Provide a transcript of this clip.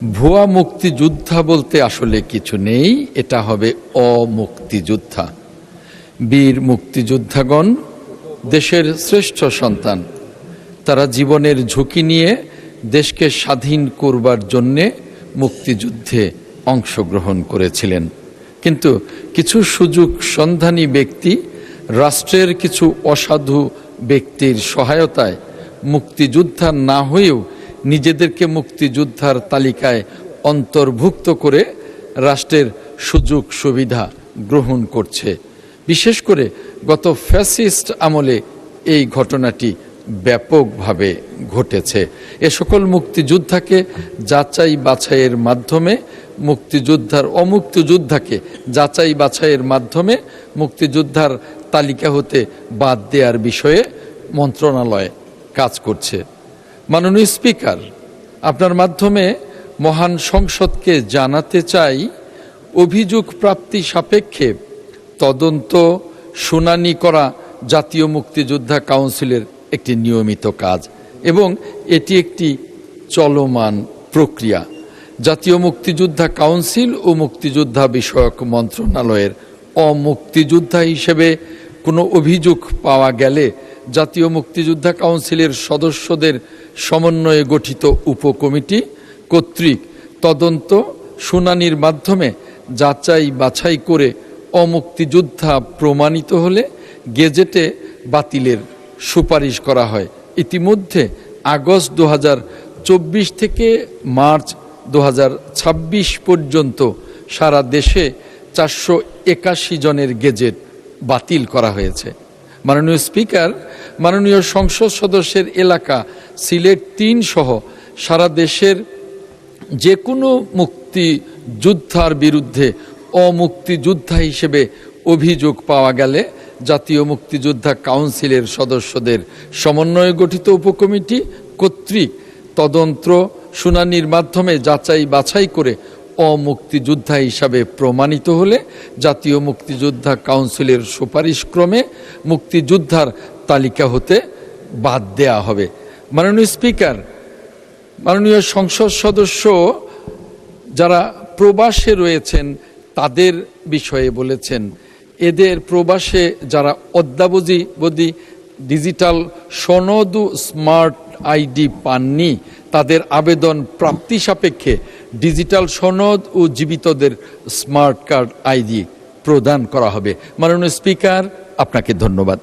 ভুয়া মুক্তিযোদ্ধা বলতে আসলে কিছু নেই, এটা হবে অমুক্তিযোদ্ধা। বীর মুক্তিযোদ্ধাগণ দেশের শ্রেষ্ঠ সন্তান। তারা জীবনের ঝুঁকি নিয়ে দেশকে স্বাধীন করবার জন্যে মুক্তিযুদ্ধে অংশগ্রহণ করেছিলেন। কিন্তু কিছু সুযোগ সন্ধানী ব্যক্তি রাষ্ট্রের কিছু অসাধু ব্যক্তির সহায়তায় মুক্তিযোদ্ধা না হয়েও নিজেদেরকে মুক্তিযোদ্ধার তালিকায় অন্তর্ভুক্ত করে রাষ্ট্রের সুযোগ সুবিধা গ্রহণ করছে। বিশেষ করে গত ফ্যাসিস্ট আমলে এই ঘটনাটি ব্যাপকভাবে ঘটেছে। এ সকল মুক্তিযোদ্ধাকে যাচাই বাছাইয়ের মাধ্যমে অমুক্তিযোদ্ধাকে যাচাই বাছাইয়ের মাধ্যমে মুক্তিযোদ্ধার তালিকা হতে বাদ দেওয়ার বিষয়ে মন্ত্রণালয় কাজ করছে। মাননীয় স্পিকার, আপনার মাধ্যমে মহান সংসদকে জানাতে চাই, অভিযোগ প্রাপ্তি সাপেক্ষে তদন্ত শুনানি করা জাতীয় মুক্তিযোদ্ধা কাউন্সিলের একটি নিয়মিত কাজ এবং এটি একটি চলমান প্রক্রিয়া। জাতীয় মুক্তিযোদ্ধা কাউন্সিল ও মুক্তিযোদ্ধা বিষয়ক মন্ত্রণালয়ের অমুক্তিযোদ্ধা হিসেবে কোনো অভিযোগ পাওয়া গেলে জাতীয় মুক্তিযোদ্ধা কাউন্সিলের সদস্যদের সমন্বয়ে গঠিত উপকমিটি কর্তৃক তদন্ত শুনানির মাধ্যমে যাচাই বাছাই করে অমুক্তিযোদ্ধা প্রমাণিত হলে গেজেটে বাতিলের সুপারিশ করা হয়। ইতিমধ্যে আগস্ট 2024 থেকে মার্চ 2026 পর্যন্ত সারা দেশে 481 জনের গেজেট বাতিল করা হয়েছে। মাননীয় স্পিকার, মাননীয় সংসদ সদস্যের এলাকা সিলেট 3 সহ সারা দেশের যে কোনো মুক্তিযোদ্ধার বিরুদ্ধে অমুক্তিযোদ্ধা হিসেবে অভিযোগ পাওয়া গেলে জাতীয় মুক্তিযোদ্ধা কাউন্সিলের সদস্যদের সমন্বয়ে গঠিত উপকমিটি কর্তৃক তদন্ত শুনানির মাধ্যমে যাচাই বাছাই করে অমুক্তিযোদ্ধা হিসাবে প্রমাণিত হলে জাতীয় মুক্তিযোদ্ধা কাউন্সিলের সুপারিশক্রমে মুক্তিযোদ্ধার তালিকা হতে বাদ দেয়া হবে। মাননীয় স্পিকার, মাননীয় সংসদ সদস্য যারা প্রবাসে রয়েছেন তাদের বিষয়ে বলেছেন, এদের প্রবাসে যারা অদ্যাবধি ডিজিটাল সনদ ও স্মার্ট আইডি পাননি তাদের আবেদন প্রাপ্তি সাপেক্ষে ডিজিটাল সনদ ও জীবিতদের স্মার্ট কার্ড আইডি প্রদান করা হবে। মাননীয় স্পিকার, আপনাকে ধন্যবাদ।